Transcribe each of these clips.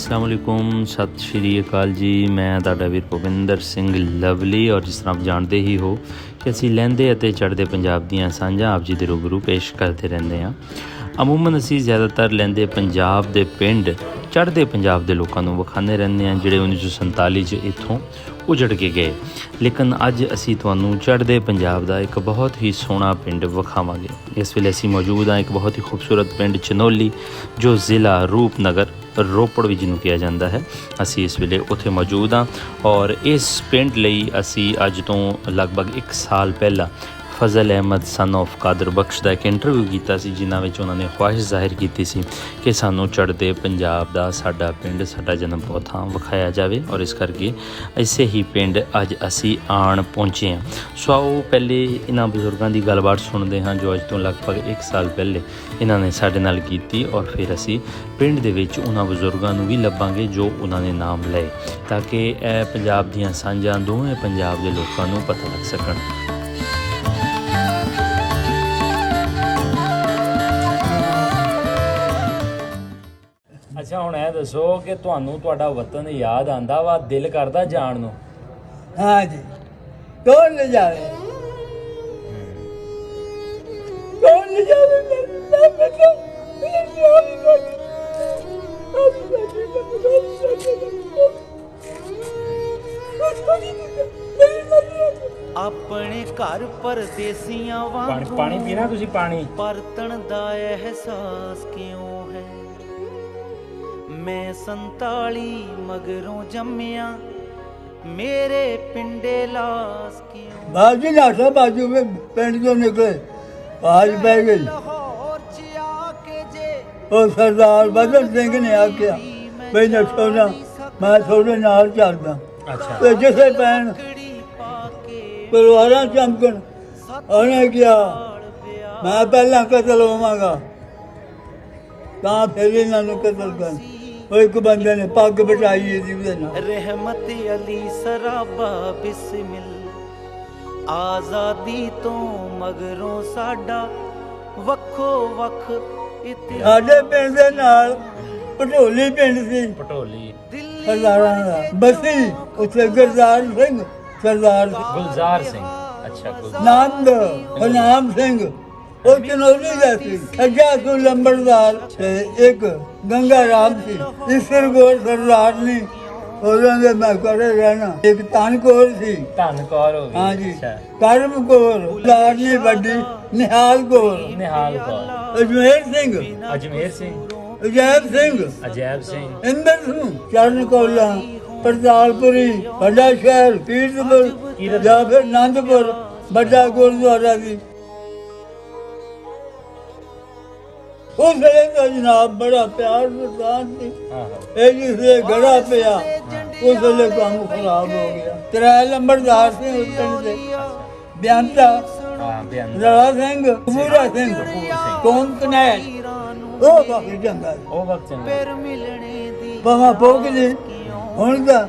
अस्सलाम वालेकुम, सत श्री अकाल जी। मैं ਤੁਹਾਡਾ ਵੀਰ ਭੁਪਿੰਦਰ ਸਿੰਘ ਲਵਲੀ ਔਰ ਜਿਸ ਤਰ੍ਹਾਂ ਆਪ ਜਾਣਦੇ ਹੀ ਹੋ ਕਿ ਅਸੀਂ ਲਹਿੰਦੇ ਅਤੇ ਚੜ੍ਹਦੇ ਪੰਜਾਬ ਦੀਆਂ ਸਾਂਝਾਂ ਆਪ ਜੀ ਦੇ ਰੂਬਰੂ ਪੇਸ਼ ਕਰਦੇ ਰਹਿੰਦੇ ਹਾਂ। ਅਮੂਮਨ ਅਸੀਂ ਜ਼ਿਆਦਾਤਰ ਲਹਿੰਦੇ ਪੰਜਾਬ ਦੇ ਪਿੰਡ ਚੜ੍ਹਦੇ ਪੰਜਾਬ ਦੇ ਲੋਕਾਂ ਨੂੰ ਵਿਖਾਉਂਦੇ ਰਹਿੰਦੇ ਹਾਂ ਜਿਹੜੇ 1947 'ਚ ਇੱਥੋਂ ਉਜੜ ਕੇ ਗਏ। ਲੇਕਿਨ ਅੱਜ ਅਸੀਂ ਤੁਹਾਨੂੰ ਚੜ੍ਹਦੇ ਪੰਜਾਬ ਦਾ ਇੱਕ ਬਹੁਤ ਹੀ ਸੋਹਣਾ ਪਿੰਡ ਵਿਖਾਵਾਂਗੇ। ਇਸ ਵੇਲੇ ਅਸੀਂ ਮੌਜੂਦ ਹਾਂ ਇੱਕ ਬਹੁਤ ਹੀ ਖੂਬਸੂਰਤ ਪਿੰਡ ਚਨੌਲੀ ਜੋ ਜ਼ਿਲ੍ਹਾ ਰੂਪਨਗਰ ਰੋਪੜ ਵੀ ਜਿਹਨੂੰ ਕਿਹਾ ਜਾਂਦਾ ਹੈ। ਅਸੀਂ ਇਸ ਵੇਲੇ ਉੱਥੇ ਮੌਜੂਦ ਹਾਂ ਔਰ ਇਸ ਪਿੰਡ ਲਈ ਅਸੀਂ ਅੱਜ ਤੋਂ ਲਗਭਗ 1 ਸਾਲ ਪਹਿਲਾਂ ਫਜ਼ਲ ਅਹਿਮਦ ਸਨ ਆਫ ਕਾਦਰ ਬਖਸ਼ ਦਾ ਇੱਕ ਇੰਟਰਵਿਊ ਕੀਤਾ ਸੀ ਜਿਨ੍ਹਾਂ ਵਿੱਚ ਉਹਨਾਂ ਨੇ ਖੁਆਇਸ਼ ਜ਼ਾਹਿਰ ਕੀਤੀ ਸੀ ਕਿ ਸਾਨੂੰ ਚੜ੍ਹਦੇ ਪੰਜਾਬ ਦਾ ਸਾਡਾ ਪਿੰਡ ਸਾਡਾ ਜਨਮ ਥਾਂ ਵਿਖਾਇਆ ਜਾਵੇ ਔਰ ਇਸ ਕਰਕੇ ਇਸੇ ਹੀ ਪਿੰਡ ਅੱਜ ਅਸੀਂ ਆਣ ਪਹੁੰਚੇ ਹਾਂ। ਸੋ ਆਓ ਪਹਿਲੇ ਇਹਨਾਂ ਬਜ਼ੁਰਗਾਂ ਦੀ ਗੱਲਬਾਤ ਸੁਣਦੇ ਹਾਂ ਜੋ ਅੱਜ ਤੋਂ ਲਗਭਗ 1 ਸਾਲ ਪਹਿਲੇ ਇਹਨਾਂ ਨੇ ਸਾਡੇ ਨਾਲ ਕੀਤੀ ਔਰ ਫਿਰ ਅਸੀਂ ਪਿੰਡ ਦੇ ਵਿੱਚ ਉਹਨਾਂ ਬਜ਼ੁਰਗਾਂ ਨੂੰ ਵੀ ਲੱਭਾਂਗੇ ਜੋ ਉਹਨਾਂ ਨੇ ਨਾਮ ਲਏ ਤਾਂ ਕਿ ਇਹ ਪੰਜਾਬ ਦੀਆਂ ਸਾਂਝਾਂ ਦੋਵੇਂ ਪੰਜਾਬ ਦੇ ਲੋਕਾਂ ਨੂੰ ਪਤਾ ਲੱਗ ਸਕਣ। ਅੱਛਾ ਹੁਣ ਇਹ ਦੱਸੋ ਕਿ ਤੁਹਾਨੂੰ ਤੁਹਾਡਾ ਵਤਨ ਯਾਦ ਆਂਦਾ ਵਾ ਦਿਲ ਕਰਦਾ ਜਾਣ ਨੂੰ? हाँ जी, कौन ले जावे? कौन ले जावे? मैं बता, मेरे ख्याल ही नहीं। ਆਪਣੇ ਘਰ ਪਰਦੇਸੀਆਂ ਵਾਂਗ ਪਾਣੀ ਪੀਣਾ ਤੁਸੀਂ ਪਾਣੀ ਪਰਤਣ ਦਾ ਅਹਿਸਾਸ ਕਿਉਂ ਹੈ? ਮੈਂ 47 ਮਗਰੋਂ ਜੰਮਿਆ मेरे पिंडे लाश क्यों बाजू नाशा बाजू में पेंट जो निकले आज बह गई लाहौर च आके जे और सरदार बदन सिंह ने आख्या भाई नठो ना मैं थोड़े नाल चलदा अच्छा ते जिसे पैन कड़ी पाके तलवारां चमकन ਉਹਨੇ ਕਿਹਾ ਮੈਂ ਪਹਿਲਾਂ ਕਤਲ ਹੋਵਾਂਗਾ ਤਾਂ ਫਿਰ ਇਹਨਾਂ ਨੂੰ ਕਤਲ ਕਰ ਉਹ ਇੱਕ ਬੰਦੇ ਨੇ ਪੱਗ ਬਟਾਈ ਇਹਦੀ ਉਹਦੇ ਨਾਲ रहमत अली सराबा बिस्मिल आज़ादी तो मगरों साडा वक्खो वक्ख इतिहास ਸਾਡੇ ਪਿੰਡ ਦੇ ਨਾਲ ਪਟੋਲੀ ਪਿੰਡ ਸੀ ਪਟੋਲੀ ਸਰਦਾਰਾਂ ਦਾ ਬਸੀ ਉੱਥੇ ਗੁਰਦਾਰ ਸਿੰਘ ਸਰਦਾਰ ਗੁਲਜ਼ਾਰ ਸਿੰਘ ਅੱਛਾ ਗੁਲਜ਼ਾਰ ਨੰਦ ਹਨਾਮ ਸਿੰਘ ਉਹ ਚਨੌਲੀ ਦਾ ਸੀ ਸੱਜਾ ਸੂ ਲੰਬੜਦਾਰ ਤੇ ਇੱਕ ਗੰਗਾ ਰਾਮ ਸੀ ਈਸ਼ਰ ਗੋਰ ਸਰਦਾਰ ਨੇ ਉਹਨਾਂ ਦੇ ਮੈਂ ਕਰੇ ਰਹਿਣਾ ਇੱਕ ਧਨਕੌਰ ਸੀ ਧੰਨ ਕੌਰ ਹੋ ਗਈ ਹਾਂ ਜੀ ਅੱਛਾ ਕਰਮ ਕੌਰ ਲਾਡਲੀ ਵੱਡੀ ਨਿਹਾਲ ਕੌਰ ਨਿਹਾਲ ਕੌਰ ਅਜਮੇਰ ਸਿੰਘ ਅਜਮੇਰ ਸਿੰਘ ਅਜੈਬ ਸਿੰਘ ਅਜੈਬ ਸਿੰਘ ਇੰਦਰ ਸਿੰਘ ਚਰਨ ਕੌਲਾ ਪ੍ਰਤਾਲਪੁਰੀ ਵੱਡਾ ਸ਼ਹਿਰ ਕੀਰਤਪੁਰ ਜਾਂ ਫਿਰ ਆਨੰਦਪੁਰ ਵੱਡਾ ਗੁਰਦੁਆਰਾ ਸੀ ਉਸ ਵੇਲੇ ਤਾਂ ਜਨਾਬ ਬੜਾ ਪਿਆਰ ਸੁਲਤਾਨ ਸੀ ਇਹ ਜਿਸੇ ਗੜਾ ਪਿਆ ਉਸ ਵੇਲੇ ਕੰਮ ਖਰਾਬ ਹੋ ਗਿਆ 3 ਲੰਬੜਦਾਰ ਸੀ ਉਸ ਪਿੰਡ ਦੇ ਬਿਆੰਤਾ ਹਾਂ ਬਿਆਨ ਰਾਣਾ ਸਿੰਘ ਪੂਰਾ ਸਿੰਘ ਕੌਣ ਕਨੈਲ ਉਹ ਬਾਕੀ ਚੰਗਾ ਉਹ ਵਕਤ ਚੰਗਾ फिर मिलने दी ਬਾਬਾ ਭੋਗ ਜੀ ਹੁਣ ਦਾ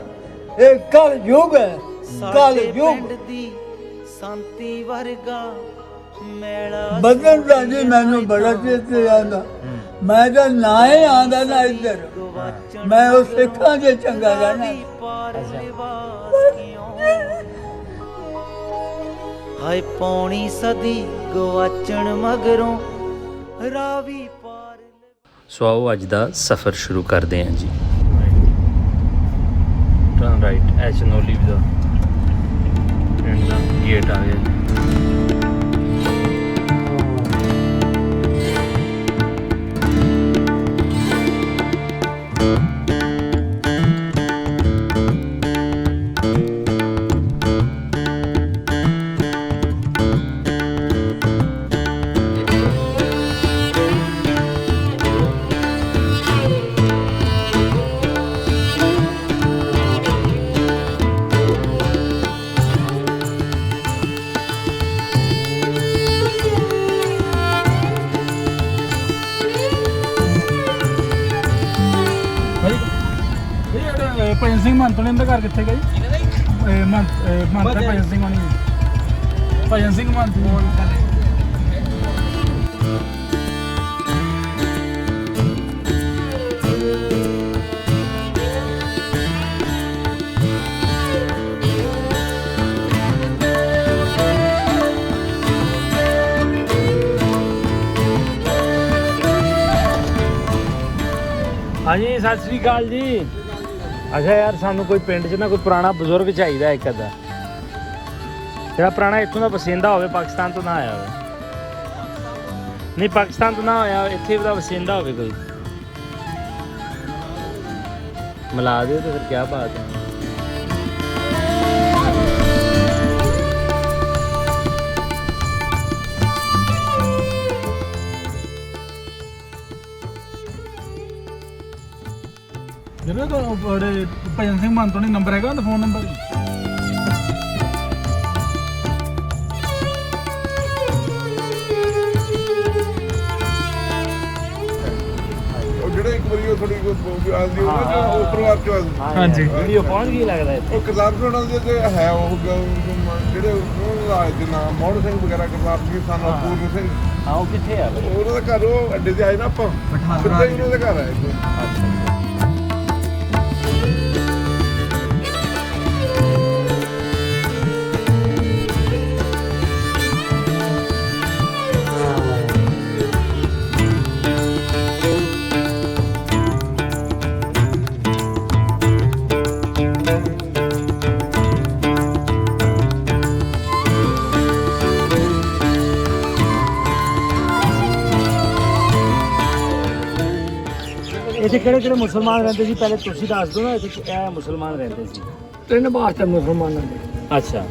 ਇਹ ਕਲ ਯੁਗ ਹੈ ਕਲ साडे ਯੁਗ पिंड दी शांति वर्गा मेला ਬਦਨ ਦਾ ਜੀ ਮੈਨੂੰ ਬੜਾ ਚੇਤੇ ਆਉਂਦਾ ਮੈਂ ਤਾਂ ਨਾ ਹੀ ਆਉਂਦਾ ਨਾ ਇੱਧਰ ਮੈਂ ਉਹ ਸਿੱਖਾਂ ਦੇ ਚੰਗਾ ਰਹਿਣਾ पार लिबास क्यों हाय पौनी सदी गवाचण मगरों रावी पार ਸੋ ਆਓ ਅੱਜ ਦਾ ਸਫ਼ਰ ਸ਼ੁਰੂ ਕਰਦੇ ਹਾਂ ਜੀ। ਟਰਨ ਰਾਈਟ ਐ ਚਨੌਲੀ ਦਾ ਪਿੰਡ ਦਾ ਗੇਟ ਆ ਗਿਆ ਜੀ। ਭਜਨ ਸਿੰਘ ਮਹੰਤ ਨੇ ਇਹਦਾ ਘਰ ਕਿੱਥੇ ਗਿਆ ਜੀ? ਮਹੰਤ ਭਜਨ ਸਿੰਘ ਹੋਣੀ ਭਜਨ ਸਿੰਘ ਮਹੰਤ ਹਾਂਜੀ ਸਤਿ ਸ੍ਰੀ ਅਕਾਲ ਜੀ। ਅੱਛਾ ਯਾਰ ਸਾਨੂੰ ਕੋਈ ਪਿੰਡ 'ਚ ਨਾ ਕੋਈ ਪੁਰਾਣਾ ਬਜ਼ੁਰਗ ਚਾਹੀਦਾ ਇੱਕ ਅੱਧਾ, ਜਿਹੜਾ ਪੁਰਾਣਾ ਇੱਥੋਂ ਦਾ ਵਸਿੰਦਾ ਹੋਵੇ, ਪਾਕਿਸਤਾਨ ਤੋਂ ਨਾ ਆਇਆ ਹੋਵੇ। ਨਹੀਂ ਪਾਕਿਸਤਾਨ ਤੋਂ ਨਾ ਹੋਇਆ, ਇੱਥੇ ਦਾ ਵਸਿੰਦਾ ਹੋਵੇ ਕੋਈ, ਮਿਲਾ ਦਿਓ ਤਾਂ ਫਿਰ ਕੀ ਬਾਤ ਹੈ। ਜਿਹੜੇ ਤੋਂ ਬੜੇ ਭਜਨ ਸਿੰਘ ਮਾਨ ਤੋਂ ਨਹੀਂ ਨੰਬਰ ਹੈਗਾ ਉਹਦਾ ਫੋਨ ਨੰਬਰ ਜਿਹੜੇ ਇੱਕ ਵਾਰੀ ਉਹ ਥੋੜੀ ਆਉਂਦੀ ਉਹ ਨਾ ਉਹ ਪਰਿਵਾਰ ਚੋਂ ਆਉਂਦੀ। ਹਾਂਜੀ। ਵੀਡੀਓ ਪਹੁੰਚ ਗਈ ਲੱਗਦਾ ਇੱਥੇ। ਉਹ ਕਰਤਾਰ ਸਿੰਘ ਦੇ ਤੇ ਹੈ ਉਹ ਜਿਹੜੇ ਉਹਨਾਂ ਦੇ ਨਾਮ ਮੋਹਨ ਸਿੰਘ ਵਗੈਰਾ ਕਰਤਾਰ ਸਿੰਘ ਸਾਨੂੰ ਪੂਰਨ ਸਿੰਘ। ਹਾਂ ਉਹ ਕਿੱਥੇ ਆ? ਉਹਨਾਂ ਦਾ ਘਰ ਉਹ ਅੱਡੇ ਤੇ ਆਏ ਨਾ ਆਪਾਂ ਸਿੱਧੇ ਹੀ ਉਹਨਾਂ ਦੇ ਘਰ ਆਏ। ਇੱਥੇ ਕਿਹੜੇ ਕਿਹੜੇ ਮੁਸਲਮਾਨ ਰਹਿੰਦੇ ਸੀ ਪਹਿਲੇ ਤੁਸੀਂ ਦੱਸ ਦਿਓ ਨਾ। ਇੱਥੇ ਇਹ ਮੁਸਲਮਾਨ ਰਹਿੰਦੇ ਸੀ। ਤਿੰਨ ਬਾਸਤੇ ਮੁਸਲਮਾਨਾਂ ਦੇ। ਅੱਛਾ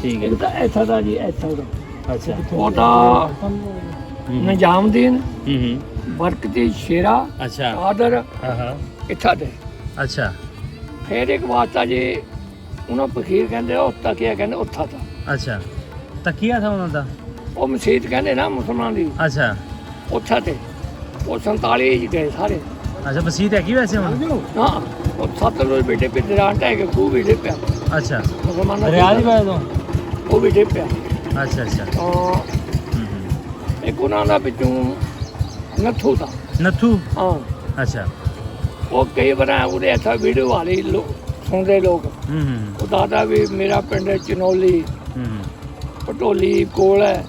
ਠੀਕ ਹੈ। ਤਾਂ ਇੱਥਾ ਦਾ ਜੀ ਇੱਥਾ ਦਾ ਅੱਛਾ ਉਹ ਤਾਂ ਨਿਜ਼ਾਮਦੀਨ ਹੂੰ ਬਰਕਤੀ ਸ਼ੇਰਾ ਅੱਛਾ ਆਦਰ ਹਾਂ ਹਾਂ ਇੱਥਾ ਦੇ। ਅੱਛਾ ਫਿਰ ਇੱਕ ਵਾਸਤਾ ਜੀ ਉਹਨਾਂ ਫਕੀਰ ਕਹਿੰਦੇ ਉਹ ਤਕੀਆ ਕਹਿੰਦੇ ਉੱਥਾ ਦਾ। ਅੱਛਾ ਤਕੀਆ ਥਾ ਉਹਨਾਂ ਦਾ। ਉਹ ਮਸਜਿਦ ਕਹਿੰਦੇ ਨਾ ਮੁਸਲਮਾਨ ਦੀ ਅੱਛਾ ਉੱਥਾ ਤੇ ਉਹ 47 ਚ ਗਏ ਸਾਰੇ। ਅੱਛਾ ਮਸੀਤ ਹੈ ਕੀ ਵੈਸੇ ਹੁਣ? ਹਾਂ ਉਹ 7 ਰੋਜ਼ ਬੇਟੇ ਪੇ ਦਰਾਂ ਟਹਿ ਕੇ ਖੂਹ ਵੀ ਡਿੱਪਿਆ ਅੱਛਾ ਮੁਸਲਮਾਨਾਂ ਦਰਿਆ ਦੀ ਵਜ੍ਹਾ ਤੋਂ। ਉਹ ਵੀ ਡਿੱਪਿਆ। ਅੱਛਾ ਅੱਛਾ ਤਾਂ ਇੱਕ ਉਹਨਾਂ ਦਾ ਵਿੱਚੋਂ ਨੱਥੂ ਦਾ। ਨੱਥੂ ਹਾਂ ਅੱਛਾ ਉਹ ਕਈ ਵਾਰ ਉਹਦੇ ਇੱਥੇ ਵੀਡੀਓ ਵਾਲੇ ਸੁਣਦੇ ਲੋਕ। ਹੂੰ ਉਹ ਦਾਦਾ ਵੀ ਮੇਰਾ ਪਿੰਡ ਚਨੌਲੀ ਹੂੰ ਪਟੋਲੀ ਕੋਲ ਹੈ,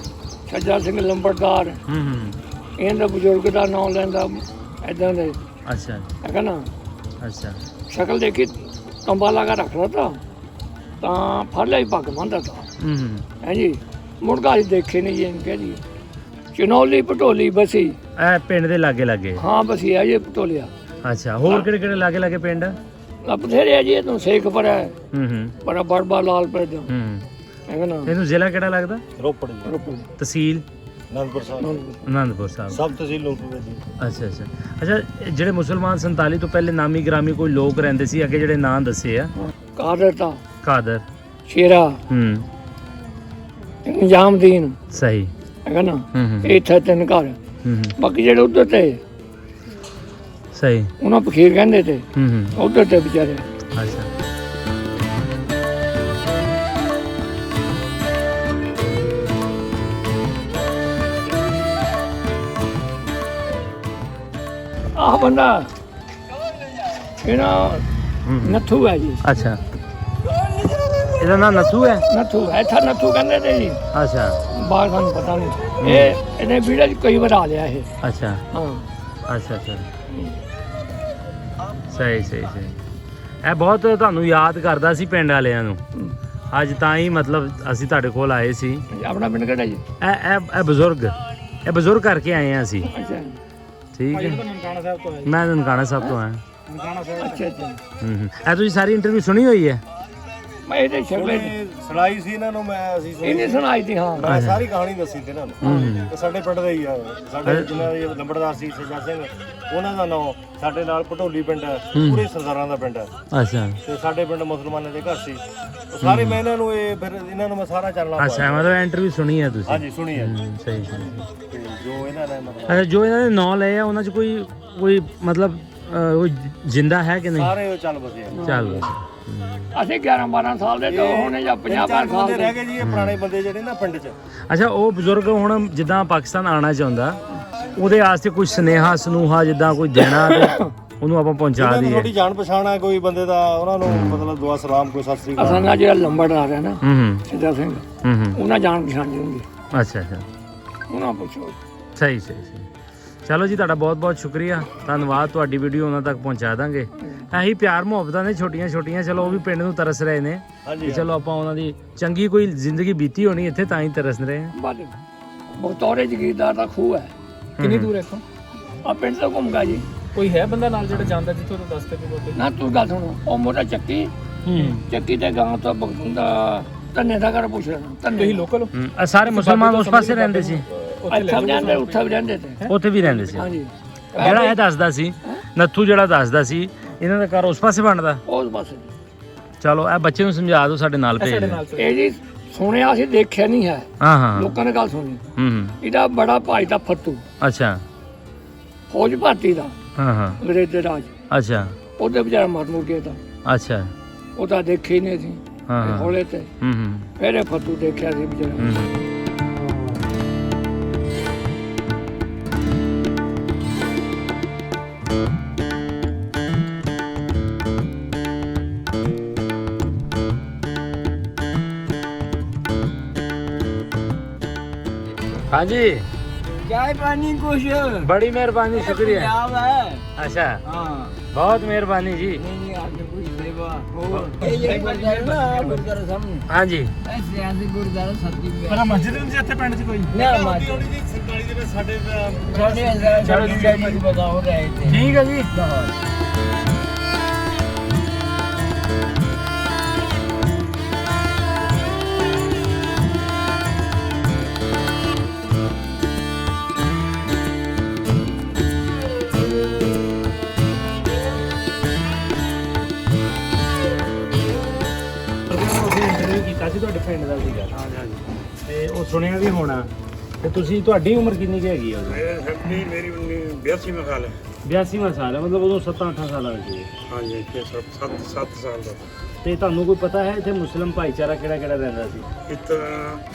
ਛੱਜਾ ਸਿੰਘ ਲੰਬੜਦਾਰ ਹੂੰ ਇਹਨਾਂ ਦਾ ਬਜ਼ੁਰਗ ਦਾ ਨਾਮ ਲੈਂਦਾ ਐਦਾਂ ਦੇ ਅੱਛਾ ਹੈਗਾ ਨਾ। ਅੱਛਾ ਸ਼ਕਲ ਦੇਖੀ ਤੰਬਾ ਲਗਾ ਰੱਖਦਾ ਤਾਂ ਫੜ ਲਿਆ ਪੱਗ ਬੰਨਦਾ ਤਾ ਹੂੰ ਹੈ ਜੀ। ਮੁੜਗਾ ਅਸੀਂ ਦੇਖੇ ਨਹੀਂ ਜੀ ਇਹਨੂੰ ਕਹਿ ਜੀ ਚਨੌਲੀ ਪਟੋਲੀ ਬਸੀ। ਇਹ ਪਿੰਡ ਦੇ ਲਾਗੇ ਲਾਗੇ। ਹਾਂ ਬਸੀ ਹੈ ਜੀ ਪਟੋਲੀਆ। ਅੱਛਾ ਹੋਰ ਕਿਹੜੇ ਕਿਹੜੇ ਲਾਗੇ ਲਾਗੇ ਪਿੰਡ? ਆ ਬਥੇਰੇ ਆ ਜੀ ਇਹ ਤੋਂ ਸੇਖਪੁਰ ਹੈ ਪਰ ਬੜਬਾ ਲਾਲਪੁਰ ਦਾ ਹੈਗਾ ਨਾ। ਇਹਨੂੰ ਜ਼ਿਲ੍ਹਾ ਕਿਹੜਾ ਲੱਗਦਾ? ਰੋਪੜ ਤਹਿਸੀਲ ਅਨੰਦਪੁਰ ਸਾਹਿਬ। ਅਨੰਦਪੁਰ ਸਾਹਿਬ। ਸਭ ਤਹਿਸੀਲ ਲੋਕ ਜੀ। ਅੱਛਾ ਅੱਛਾ ਅੱਛਾ ਇਹ ਜਿਹੜੇ ਮੁਸਲਮਾਨ 47 ਤੋਂ ਪਹਿਲੇ ਨਾਮੀ ਗ੍ਰਾਮੀ ਕੋਈ ਲੋਕ ਰਹਿੰਦੇ ਸੀ, ਅੱਗੇ ਜਿਹੜੇ ਨਾਂ ਦੱਸੇ ਆ? ਕਾਦਰ ਤਾਂ ਕਾਦਰ ਸ਼ੇਰਾ ਹੂੰ ਨਿਜ਼ਾਮਦੀਨ ਸਹੀ ਹੈਗਾ ਨਾ। ਹੂੰ ਇਹ ਇੱਥੇ ਤਿੰਨ ਘਰ। ਹੂੰ ਬਾਕੀ ਜਿਹੜੇ ਉਧਰ ਤੇ ਸਹੀ ਉਹਨਾਂ ਫਕੀਰ ਕਹਿੰਦੇ ਤੇ ਹੂੰ ਉਧਰ ਤੇ ਵਿਚਾਰੇ। ਅੱਛਾ ਆਹ ਬੰਦਾ ਇਹਨਾਂ ਨੱਥੂ ਹੈ ਜੀ। ਅੱਛਾ ਇਹਦਾ ਨਾਂ ਨੱਥੂ ਹੈ? ਨੱਥੂ ਹੈ ਇੱਥੇ ਨੱਥੂ ਕਹਿੰਦੇ ਤੇ ਜੀ। ਅੱਛਾ ਬਾਹਰ ਸਾਨੂੰ ਪਤਾ ਨਹੀਂ। ਇਹਨੇ ਵੀਡੀਓ 'ਚ ਕਈ ਵਾਰ ਆ ਲਿਆ ਇਹ। ਅੱਛਾ ਹਾਂ ਅੱਛਾ ਅੱਛਾ ਸਹੀ ਸਹੀ ਸਹੀ। ਇਹ ਬਹੁਤ ਤੁਹਾਨੂੰ ਯਾਦ ਕਰਦਾ ਸੀ ਪਿੰਡ ਵਾਲਿਆਂ ਨੂੰ। ਅੱਜ ਤਾਂ ਹੀ ਮਤਲਬ ਅਸੀਂ ਤੁਹਾਡੇ ਕੋਲ ਆਏ ਸੀ। ਆਪਣਾ ਪਿੰਡ ਕਿਹੜਾ ਜੀ? ਇਹ ਬਜ਼ੁਰਗ ਕਰਕੇ ਆਏ ਹਾਂ ਅਸੀਂ। ਅੱਛਾ ਠੀਕ ਹੈ। ਨਨਕਾਣਾ ਸਾਹਿਬ ਤੋਂ ਹੈ। ਮੈਂ ਨਨਕਾਣਾ ਸਾਹਿਬ ਤੋਂ ਆਇਆ। ਨਨਕਾਣਾ ਸਾਹਿਬ ਅੱਛਾ ਅੱਛਾ। ਇਹ ਤੁਸੀਂ ਸਾਰੀ ਇੰਟਰਵਿਊ ਸੁਣੀ ਹੋਈ ਹੈ? ਮੈਂ ਇਹਦੇ ਸ਼ਕਲੇ ਸੁਣਾਈ ਸੀ ਇਹਨਾਂ ਨੂੰ ਮੈਂ ਅਸੀਂ ਇਹਨੇ ਸੁਣਾਈ ਸੀ। ਹਾਂ ਮੈਂ ਸਾਰੀ ਕਹਾਣੀ ਦੱਸੀ ਤੇ ਇਹਨਾਂ ਨੂੰ। ਤੇ ਸਾਡੇ ਪਿੰਡ ਦੇ ਹੀ ਆ ਸਾਡੇ ਜਿਨ੍ਹਾਂ ਦੇ ਲੰਬੜਦਾਰ ਸੀ ਸੱਜਾ ਸਿੰਘ, ਉਹਨਾਂ ਦਾ ਨਾਮ ਸਾਡੇ ਨਾਲ ਪਟੋਲੀ ਪਿੰਡ ਹੈ, ਪੂਰੇ ਸਰਦਾਰਾਂ ਦਾ ਪਿੰਡ ਹੈ। ਅੱਛਾ ਤੇ ਸਾਡੇ ਪਿੰਡ ਮੁਸਲਮਾਨਾਂ ਦੇ ਘਰ ਸੀ। ਉਹ ਸਾਰੇ ਮੈਂ ਇਹਨਾਂ ਨੂੰ ਇਹ ਫਿਰ ਇਹਨਾਂ ਨੂੰ ਮੈਂ ਸਾਰਾ ਚੱਲਣਾ ਅੱਛਾ ਮਤਲਬ ਇੰਟਰਵਿਊ ਸੁਣੀ ਹੈ ਤੁਸੀਂ? ਹਾਂਜੀ ਸੁਣੀ ਹੈ। ਸਹੀ ਸਹੀ। ਤੇ ਜੋ ਇਹਨਾਂ ਨੇ ਮਤਲਬ ਅੱਛਾ ਜੋ ਇਹਨਾਂ ਦੇ ਨਾਂ ਲਏ ਆ ਉਹਨਾਂ 'ਚ ਕੋਈ ਮਤਲਬ ਉਹ ਜਿੰਦਾ ਹੈ ਕਿ ਨਹੀਂ? ਸਾਰੇ ਉਹ ਚੱਲ ਬਸੇ ਆ। ਚੱਲ ਅਸੀਂ 11-12 ਸਾਲ ਦੇ ਤੋਂ ਹੋਣੇ ਜਾਂ 50 ਸਾਲ ਬੰਦੇ ਦੇ ਰਹਿ ਗਏ ਜੀ ਇਹ ਪੁਰਾਣੇ ਬੰਦੇ ਜਿਹੜੇ ਨਾ ਪਿੰਡ 'ਚ। ਅੱਛਾ ਉਹ ਬਜ਼ੁਰਗ ਹੁਣ ਜਿੱਦਾਂ ਪਾਕਿਸਤਾਨ ਆਉਣਾ ਚਾਹੁੰਦਾ ਉਹਦੇ ਵਾਸਤੇ ਕੋਈ ਸੁਨੇਹਾ ਸਨੂਹਾ ਜਿੱਦਾਂ ਕੋਈ ਦੇਣਾ ਤੇ ਉਹਨੂੰ ਆਪਾਂ ਪਹੁੰਚਾ ਜਿਹਨਾਂ ਦੀ ਦਈਏ। ਥੋੜੀ ਜਾਣ ਪਛਾਣ ਹੈ ਕੋਈ ਬੰਦੇ ਦਾ, ਉਹਨਾਂ ਨੂੰ ਮਤਲਬ ਦੁਆ ਸਲਾਮ ਕੋਈ ਸਤਿ ਸ੍ਰੀ ਅਕਾਲ। ਅਸਾਂ ਨਾਲ ਜਿਹੜਾ ਲੰਬੜਦਾਰ ਹੈ ਨਾ ਸਿੱਧਾ ਸਿੰਘ, ਹੂੰ ਉਹਨਾਂ ਜਾਣ ਪਛਾਣ ਦੀ ਹੁੰਦੀ। ਅੱਛਾ ਅੱਛਾ ਉਹਨਾਂ ਪੁੱਛੋ। ਸਹੀ ਸਹੀ ਸਹੀ ਚਲੋ ਜੀ ਤੁਹਾਡਾ ਬਹੁਤ ਬਹੁਤ ਸ਼ੁਕਰੀਆ, ਧੰਨਵਾਦ। ਤੁਹਾਡੀ ਵੀਡੀਓ ਉਹਨਾਂ ਤੱਕ ਪਹੁੰਚਾ ਦਾਂਗੇ। ਇਹੀ ਪਿਆਰ ਮੁਹੱਬਤਾਂ ਨੇ ਛੋਟੀਆਂ ਛੋਟੀਆਂ, ਚਲੋ ਉਹ ਵੀ ਪਿੰਡ ਨੂੰ ਤਰਸ ਰਹੇ ਨੇ। ਹਾਂਜੀ ਚਲੋ ਆਪਾਂ ਉਹਨਾਂ ਦੀ ਚੰਗੀ ਕੋਈ ਜ਼ਿੰਦਗੀ ਬੀਤੀ ਹੋਣੀ ਇੱਥੇ ਤਾਂ ਹੀ ਤਰਸ ਰਹੇ ਹਾਂ। ਬਸ ਬਤੌਰੇ ਜਗੀਰਦਾਰ ਦਾ ਖੂਹ ਹੈ। ਕਿੰਨੀ ਦੂਰ ਹੈ ਇੱਥੋਂ? ਆ ਪਿੰਡ ਤੋਂ ਘੁੰਮਗਾ ਜੀ। ਕੋਈ ਹੈ ਬੰਦਾ ਨਾਲ ਜਿਹੜਾ ਜਾਂਦਾ ਜਿੱਥੋਂ ਤੋਂ ਦੱਸ ਤੱਕ ਬੋਤੇ? ਨਾ ਤੂੰ ਗੱਲ ਸੁਣੋ, ਉਹ ਮੋਟਾ ਚੱਕੀ ਚੱਕੀ ਤੇ ਗਾਂ ਤੋਂ ਬਗਤੁੰਦਾ ਧੰਨੇ ਦਾ ਘਰ ਪੁੱਛ ਲੈਣਾ। ਧੰਨੇ ਤੁਸੀਂ ਲੋਕਲ ਹੋ? ਇਹ ਸਾਰੇ ਮੁਸਲਮਾਨ ਉਸ ਪਾਸੇ ਰਹਿੰਦੇ ਸੀ? ਇੱਥੇ ਵੀ ਰਹਿੰਦੇ, ਉੱਥੇ ਵੀ ਰਹਿੰਦੇ ਤੇ। ਉੱਥੇ ਵੀ ਰਹਿੰਦੇ ਸੀ। ਹਾਂਜੀ ਜਿਹੜਾ ਇਹ ਦੱਸਦਾ ਸੀ, ਨੱਥੂ ਜਿਹੜਾ ਦੱਸਦਾ ਸੀ ਇਹਨਾਂ ਦਾ ਘਰ ਉਸ ਪਾਸੇ ਬਣਦਾ। ਉਸ ਪਾਸੇ ਚਲੋ ਇਹ ਬੱਚੇ ਨੂੰ ਸਮਝਾ ਦਿਓ, ਸਾਡੇ ਨਾਲ ਭੇਜ ਸਾਡੇ ਦਿਓ। ਨਾਲ ਇਹ ਜੀ ਸੁਣਿਆ ਸੀ, ਦੇਖਿਆ ਨਹੀਂ ਹੈ। ਹਾਂ ਹਾਂ। ਲੋਕਾਂ ਨੇ ਗੱਲ ਸੁਣੀ। ਹੂੰ। ਇਹਦਾ ਬੜਾ ਭਾਈ ਦਾ ਫੱਤੂ ਅੱਛਾ। ਫੌਜ ਭਰਤੀ ਦਾ ਹਾਂ ਹਾਂ। ਅੰਗਰੇਜ਼ ਦੇ ਰਾਜ, ਅੱਛਾ ਉਹਦੇ ਵਿਚਾਰਾ ਮਰ ਮੁਰ ਗਿਆ ਤਾਂ ਅੱਛਾ। ਉਹ ਤਾਂ ਦੇਖੇ ਹੀ ਨਹੀਂ ਸੀ। ਹਾਂ ਹਾਂ। ਹੌਲੇ ਤੇ ਹੂੰ ਫਿਰ ਇਹ ਫੱਤੂ ਦੇਖਿਆ ਸੀ ਵਿਚਾਰਾ। ਹੂੰ। हाँ जी, चाय पानी कुछ बड़ी मेहरबानी, शुक्रिया। है। अच्छा, हाँ बहुत मेहरबानी जी। नहीं आपने कुछ सेवा ये गुरुद्वारा ना, गुरुद्वारा सामने हाँ जी। ऐसे यहाँ से गुरुद्वारा सत्ती में ਪਹਿਲਾਂ ਮਸਜਿਦ ਨਹੀਂ ਸੀ ਇੱਥੇ ਪਿੰਡ 'ਚ ਕੋਈ? ना मार ਸਰਕਾਰੀ ਦੇ ਵਿੱਚ ਸਾਡੇ चलो जी बताओ रहे थे। ठीक है जी। ਇੰਟਰਵਿਊ ਕੀਤਾ ਸੀ ਤੁਹਾਡੇ ਪਿੰਡ ਦਾ ਸੀਗਾ। ਤੇ ਉਹ ਸੁਣਿਆ ਵੀ ਹੋਣਾ। ਤੇ ਤੁਸੀਂ, ਤੁਹਾਡੀ ਉਮਰ ਕਿੰਨੀ ਕੁ ਹੈਗੀ ਆ ਉਦੋਂ? ਮੇਰੀ 82ਵਾਂ ਸਾਲ ਹੈ। 82ਵਾਂ ਸਾਲ ਹੈ, ਮਤਲਬ ਉਦੋਂ 7-8 ਸਾਲਾਂ ਵਿੱਚ ਸੀ। ਹਾਂਜੀ 7 ਸਾਲ ਦਾ। ਤੇ ਤੁਹਾਨੂੰ ਕੋਈ ਪਤਾ ਹੈ ਇੱਥੇ ਮੁਸਲਿਮ ਭਾਈਚਾਰਾ ਕਿਹੜਾ ਕਿਹੜਾ ਰਹਿੰਦਾ ਸੀ? ਇੱਥੇ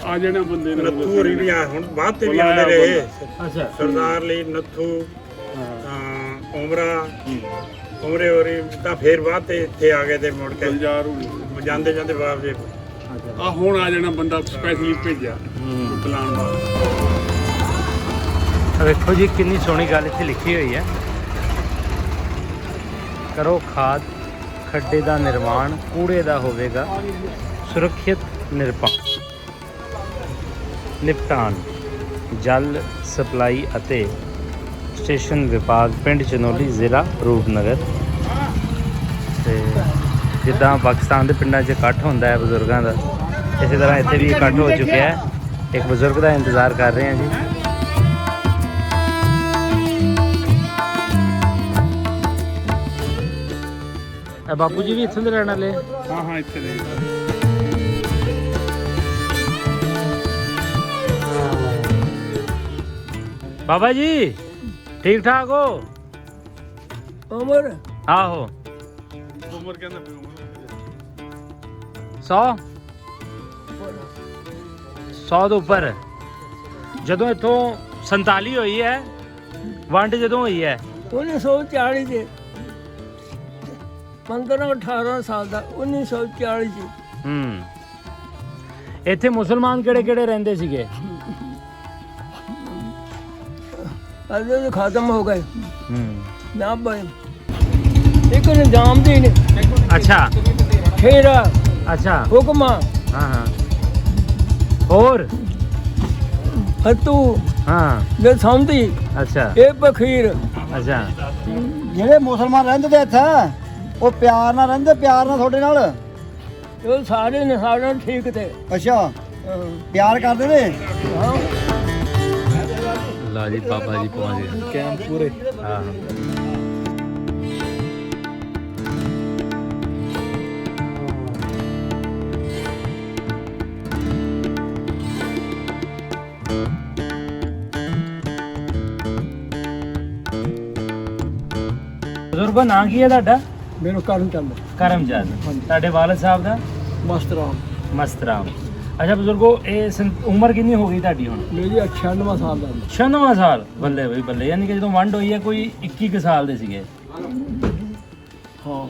ਆ ਜਿਹੜੇ ਬੰਦੇ ਨੱਥੂ ਹੋਰੀ ਵੀ ਆ, ਹੁਣ ਬਾਅਦ ਤੇ ਵੀ ਆਉਂਦੇ ਰਹੇ। ਅੱਛਾ। ਸਰਦਾਰ ਲਈ ਨੱਥੂ, ਹਾਂ। ਉਮਰੇ ਹੋਰੀ ਤਾਂ ਫੇਰ ਬਾਅਦ ਤੇ ਇੱਥੇ ਆ ਗਏ ਤੇ ਮੁੜ ਕੇ ਜਾਂਦੇ ਜਾਂਦੇ ਵਾਪਸ ਅੱਛਾ। ਆ ਹੁਣ ਆ ਜਾਣਾ ਬੰਦਾ ਸਪੈਸ਼ਲੀ ਭੇਜਿਆ ਬੁਲਾਉਣ ਵਾਸਤੇ। ਵੇਖੋ ਜੀ ਕਿੰਨੀ ਸੋਹਣੀ ਗੱਲ ਇੱਥੇ ਲਿਖੀ ਹੋਈ ਹੈ। ਕਰੋ ਖਾਦ ਖੱਡੇ ਦਾ ਨਿਰਮਾਣ, ਕੂੜੇ ਦਾ ਹੋਵੇਗਾ ਸੁਰੱਖਿਅਤ ਨਿਪਟਾਨ। ਜਲ ਸਪਲਾਈ ਅਤੇ ਸਟੇਸ਼ਨ ਵਿਭਾਗ, ਪਿੰਡ ਚਨੌਲੀ, ਜ਼ਿਲ੍ਹਾ ਰੂਪਨਗਰ। ਤੇ ਜਿੱਦਾਂ ਪਾਕਿਸਤਾਨ ਦੇ ਪਿੰਡਾਂ 'ਚ ਇਕੱਠ ਹੁੰਦਾ ਹੈ ਬਜ਼ੁਰਗਾਂ ਦਾ, ਇਸੇ ਤਰ੍ਹਾਂ ਇੱਥੇ ਵੀ ਇਕੱਠ ਹੋ ਚੁੱਕਿਆ ਹੈ। ਇੱਕ ਬਜ਼ੁਰਗ ਦਾ ਇੰਤਜ਼ਾਰ ਕਰ ਰਹੇ ਹਾਂ ਜੀ। ਇਹ ਬਾਪੂ ਜੀ ਵੀ ਇੱਥੋਂ ਦੇ ਰਹਿਣ ਵਾਲੇ? ਹਾਂ ਹਾਂ ਇੱਥੇ ਦੇ। बाबा जी ठीक ठाक हो? उम्र आहो। ਉਮਰ ਕਹਿੰਦਾ 100 ਤੋਂ ਉੱਪਰ। ਜਦੋਂ ਇੱਥੋਂ 47 ਹੋਈ ਹੈ, ਵੰਡ ਜਦੋਂ ਹੋਈ ਹੈ 1940 ਚ 15-18 ਸਾਲ ਦਾ 1940 ਚ ਇੱਥੇ ਮੁਸਲਮਾਨ ਕਿਹੜੇ ਕਿਹੜੇ ਰਹਿੰਦੇ ਸੀਗੇ? अरे खत्म हो गए ना भाई। एक निजामुद्दीन, अच्छा खेरा, अच्छा, हुक्मा, हाँ हाँ, और फतू, हाँ, बेसौंदी, अच्छा ये फकीर। अच्छा। ਜਿਹੜੇ ਮੁਸਲਮਾਨ ਰਹਿੰਦੇ ਤੇ ਇੱਥੇ ਉਹ ਪਿਆਰ ਨਾਲ ਰਹਿੰਦੇ, ਪਿਆਰ ਨਾਲ ਤੁਹਾਡੇ ਨਾਲ। ये सारे ने सारे ठीक थे। ਅੱਛਾ, ਪਿਆਰ ਕਰਦੇ ਨੇ। हाँ ला जी पापा जी पहुंच गए कैंप पूरे। हाँ ਬਜ਼ੁਰਗ ਨਾਂ ਕੀ ਹੈ ਤੁਹਾਡਾ? मेरे कारण चल ਕਰਮਚੰਦ। ਤੁਹਾਡੇ ਵਾਲਦ ਸਾਹਿਬ ਦਾ? मस्तराम। ਮਸਤਰਾਮ। ਅੱਛਾ ਬਜ਼ੁਰਗੋ, ਇਹ ਉਮਰ ਕਿੰਨੀ ਹੋ ਗਈ ਤੁਹਾਡੀ ਹੁਣ? मेरी 96 साल का। 96 ਸਾਲ। ਬੱਲੇ ਬਈ ਬੱਲੇ। ਯਾਨੀ ਕਿ ਜਦੋਂ ਵੰਡ ਹੋਈ ਹੈ ਕੋਈ 21 ਕੁ ਸਾਲ ਦੇ ਸੀਗੇ। हाँ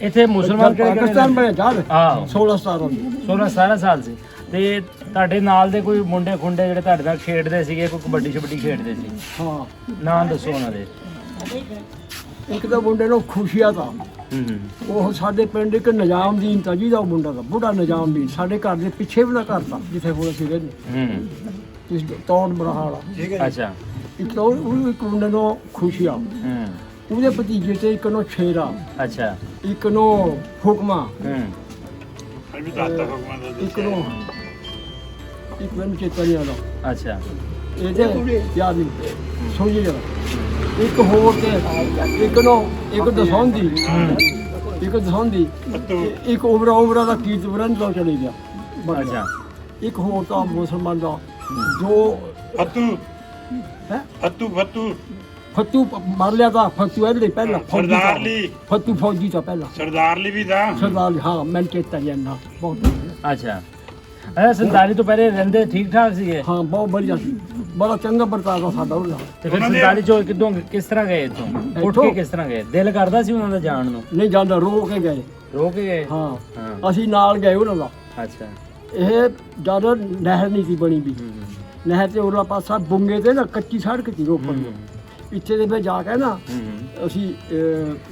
ਇੱਥੇ ਮੁਸਲਮਾਨ पाकिस्तान में जा ਆਹੋ 16-17 16-17 ਸਾਲ ਸੀ। ਤੇ ਤੁਹਾਡੇ ਨਾਲ ਦੇ ਕੋਈ ਮੁੰਡੇ ਖੁੰਡੇ ਜਿਹੜੇ ਤੁਹਾਡੇ ਨਾਲ ਖੇਡਦੇ ਸੀਗੇ, ਕੋਈ ਕਬੱਡੀ ਸ਼ਬੱਡੀ ਖੇਡਦੇ ਸੀ? ਹਾਂ ਨਾਂ ਦੱਸੋ ਉਹਨਾਂ ਦੇ। ਇੱਕ ਤਾਂ ਮੁੰਡੇ ਨੂੰ ਖੁਸ਼ੀਆ ਤਾਂ ਉਹ ਸਾਡੇ ਪਿੰਡ ਇੱਕ ਨਿਜ਼ਾਮਦੀਨ ਤਾਂ ਜਿਹਦਾ ਉਹ ਮੁੰਡਾ ਦਾ ਬੁੱਢਾ ਨਿਜ਼ਾਮਦੀਨ ਸਾਡੇ ਘਰ ਦੇ ਪਿੱਛੇ ਵੀ ਦਾ ਘਰ ਤਾਂ ਜਿੱਥੇ ਹੁਣ ਅਸੀਂ ਰਹਿੰਦੇ ਇਸ ਤੌਣ ਬਰਾਹਾ ਵਾਲਾ। ਅੱਛਾ। ਇੱਕ ਤਾਂ ਉਹ ਇੱਕ ਮੁੰਡੇ ਨੂੰ ਖੁਸ਼ੀਆ, ਉਹਦੇ ਭਤੀਜੇ ਤੇ ਇੱਕ ਨੂੰ ਛੇਰਾ, ਅੱਛਾ। ਇੱਕ ਨੂੰ ਹੁਕਮਾ, ਅਭੀ ਤਾਂ ਆਤਾ ਭਗਵਾਨ ਦਾ ਇੱਕ ਨੂੰ ਇੱਕ ਮੈਨੂੰ ਚੇਤਾ ਨਹੀਂ ਆਉਂਦਾ। ਅੱਛਾ। ਇਹਦੇ ਯਾਦ ਨਹੀਂ ਸੋਝੀ ਜਰਾ ਇੱਕ ਹੋਰ ਤੇ ਇੱਕ ਦਸੌਂਦੀ, ਇੱਕ ਉਮਰਾ ਦਾ ਕੀਰਤ ਵਰੰਦ ਤੋਂ ਚਲੇ ਗਿਆ। ਅੱਛਾ। ਇੱਕ ਹੋਰ ਤਾਂ ਮੁਸਲਮਾਨ ਦਾ ਜੋ ਫੱਤੂ ਮਰ ਲਿਆ ਤਾਂ ਫੱਤੂ ਇਹਦੇ ਪਹਿਲਾਂ ਸਰਦਾਰ ਲਈ ਫੱਤੂ ਫੌਜੀ ਤਾਂ ਪਹਿਲਾਂ ਸਰਦਾਰ ਲਈ ਵੀ ਦਾ ਸਰਦਾਰ ਲਈ, ਹਾਂ ਮੈਨੂੰ ਚੇਤਾ ਨਹੀਂ ਆਉਂਦਾ ਬਹੁਤ। ਅੱਛਾ। 47 ਤੋਂ ਪਹਿਲੇ ਰਹਿੰਦੇ ਠੀਕ ਠਾਕ ਸੀਗੇ? ਹਾਂ ਬਹੁਤ ਵਧੀਆ ਸੀ, ਬੜਾ ਚੰਗਾ ਵਰਤਾਅ ਦਾ ਸਾਡਾ ਉਹਦਾ। ਤੇ ਫਿਰ 47 ਚੋਂ ਕਿਦੋਂ ਕਿਸ ਤਰ੍ਹਾਂ ਗਏ ਇੱਥੋਂ? ਉੱਠ ਕੇ ਕਿਸ ਤਰ੍ਹਾਂ ਗਏ? ਦਿਲ ਕਰਦਾ ਸੀ ਉਹਨਾਂ ਦਾ ਜਾਣ ਨੂੰ? ਨਹੀਂ ਜਾਂਦਾ, ਰੋ ਕੇ ਗਏ। ਰੋ ਕੇ ਗਏ? ਹਾਂ ਅਸੀਂ ਨਾਲ ਗਏ ਉਹਨਾਂ ਦਾ। ਅੱਛਾ। ਇਹ ਜਦ ਨਹਿਰ ਨਹੀਂ ਸੀ ਬਣੀ ਵੀ, ਨਹਿਰ ਤੇ ਉਰਲਾ ਪਾਸਾ ਬੁੰਗੇ ਤੇ ਨਾ ਕੱਚੀ ਸੜਕ ਸੀ ਰੋਪੜ ਨੂੰ, ਇੱਥੇ ਦੇ ਫਿਰ ਜਾ ਕੇ ਨਾ ਅਸੀਂ